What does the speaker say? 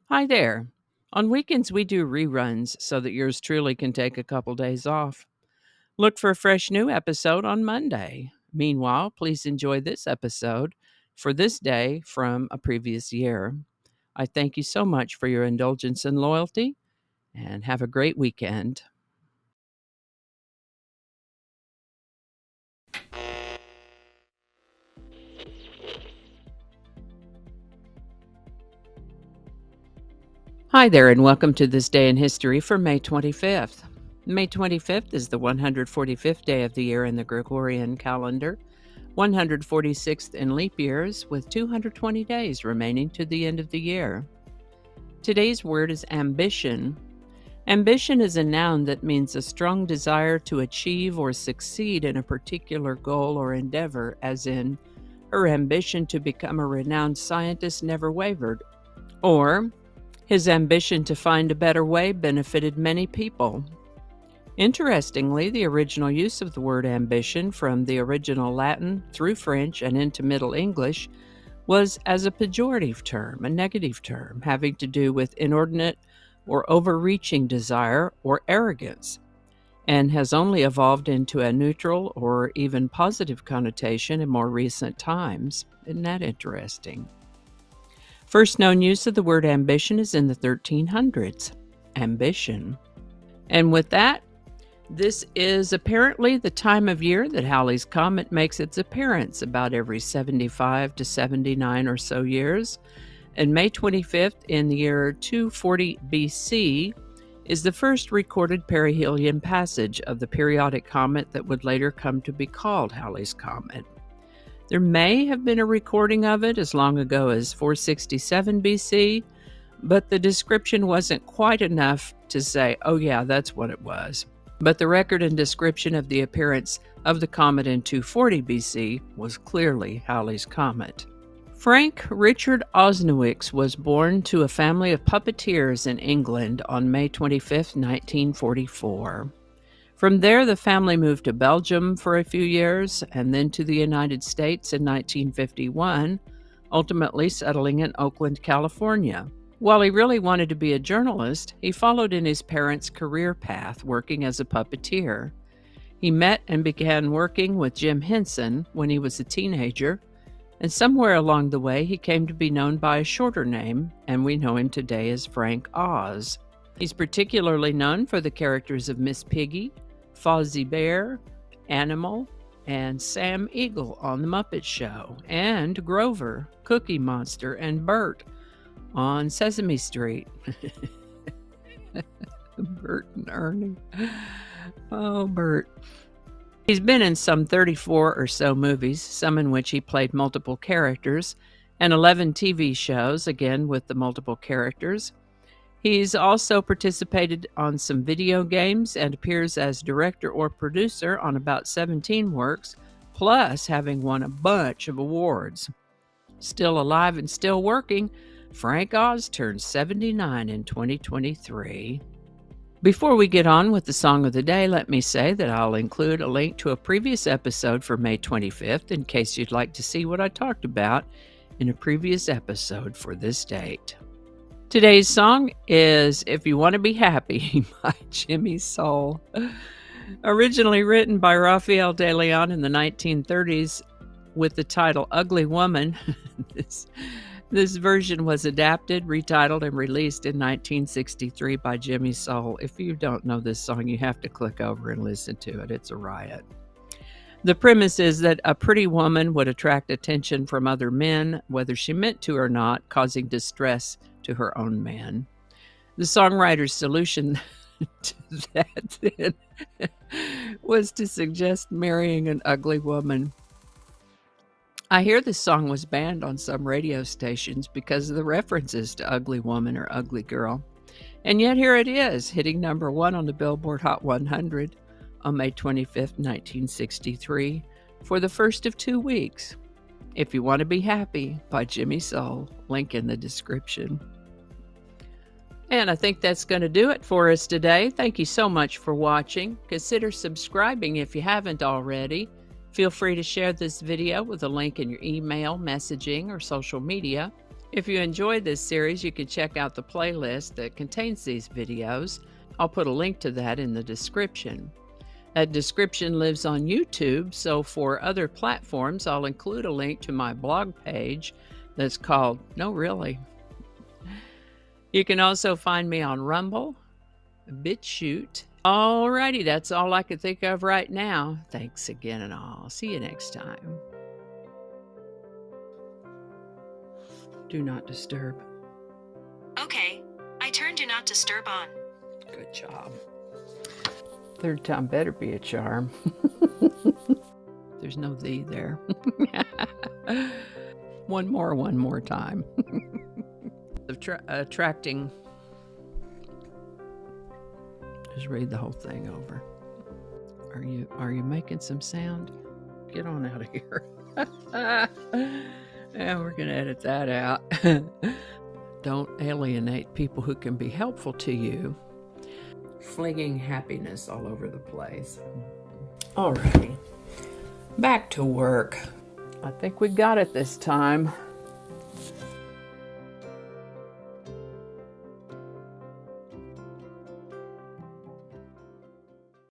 Hi there. On weekends, we do reruns so that yours truly can take a couple days off. Look for a fresh new episode on Monday. Meanwhile, please enjoy this episode for this day from a previous year. I thank you so much for your indulgence and loyalty, and have a great weekend. Hi there, and welcome to this day in history for May 25th. May 25th is the 145th day of the year in the Gregorian calendar, 146th in leap years, with 220 days remaining to the end of the year. Today's word is ambition. Ambition is a noun that means a strong desire to achieve or succeed in a particular goal or endeavor, as in, her ambition to become a renowned scientist never wavered, or his ambition to find a better way benefited many people. Interestingly, the original use of the word ambition from the original Latin through French and into Middle English was as a pejorative term, a negative term, having to do with inordinate or overreaching desire or arrogance, and has only evolved into a neutral or even positive connotation in more recent times. Isn't that interesting? First known use of the word ambition is in the 1300s. Ambition. And with that, this is apparently the time of year that Halley's Comet makes its appearance, about every 75 to 79 or so years. And May 25th in the year 240 BC is the first recorded perihelion passage of the periodic comet that would later come to be called Halley's Comet. There may have been a recording of it as long ago as 467 BC, but the description wasn't quite enough to say, oh yeah, that's what it was. But the record and description of the appearance of the comet in 240 BC was clearly Halley's Comet. Frank Richard Osnowicz was born to a family of puppeteers in England on May 25, 1944. From there, the family moved to Belgium for a few years and then to the United States in 1951, ultimately settling in Oakland, California. While he really wanted to be a journalist, he followed in his parents' career path, working as a puppeteer. He met and began working with Jim Henson when he was a teenager, and somewhere along the way he came to be known by a shorter name, and we know him today as Frank Oz. He's particularly known for the characters of Miss Piggy, Fozzie Bear, Animal, and Sam Eagle on The Muppet Show, and Grover, Cookie Monster, and Bert on Sesame Street. Bert and Ernie. Oh, Bert. He's been in some 34 or so movies, some in which he played multiple characters, and 11 TV shows, again with the multiple characters. He's also participated on some video games and appears as director or producer on about 17 works, plus having won a bunch of awards. Still alive and still working, Frank Oz turned 79 in 2023. Before we get on with the song of the day, let me say that I'll include a link to a previous episode for May 25th in case you'd like to see what I talked about in a previous episode for this date. Today's song is If You Want to Be Happy by Jimmy Soul. Originally written by Raphael de Leon in the 1930s with the title Ugly Woman, this version was adapted, retitled, and released in 1963 by Jimmy Soul. If you don't know this song, you have to click over and listen to it. It's a riot. The premise is that a pretty woman would attract attention from other men, whether she meant to or not, causing distress to her own man. The songwriter's solution to that then was to suggest marrying an ugly woman. I hear this song was banned on some radio stations because of the references to ugly woman or ugly girl. And yet here it is, hitting number 1 on the Billboard Hot 100 on May 25th, 1963, for the first of 2 weeks. If You Want to Be Happy by Jimmy Soul, link in the description. And I think that's going to do it for us today. Thank you so much for watching. Consider subscribing if you haven't already. Feel free to share this video with a link in your email, messaging, or social media. If you enjoyed this series, you can check out the playlist that contains these videos. I'll put a link to that in the description. That description lives on YouTube, so for other platforms, I'll include a link to my blog page that's called No Really. You can also find me on Rumble, BitChute. Alrighty, that's all I can think of right now. Thanks again, and I'll see you next time. Do not disturb. Okay, I turned Do Not Disturb on. Good job. Third time better be a charm. There's no thee there. One more time. Attracting. Just read the whole thing over. Are you making some sound? Get on out of here. And we're gonna edit that out. Don't alienate people who can be helpful to you. Flinging happiness all over the place. Alrighty, back to work. I think we got it this time.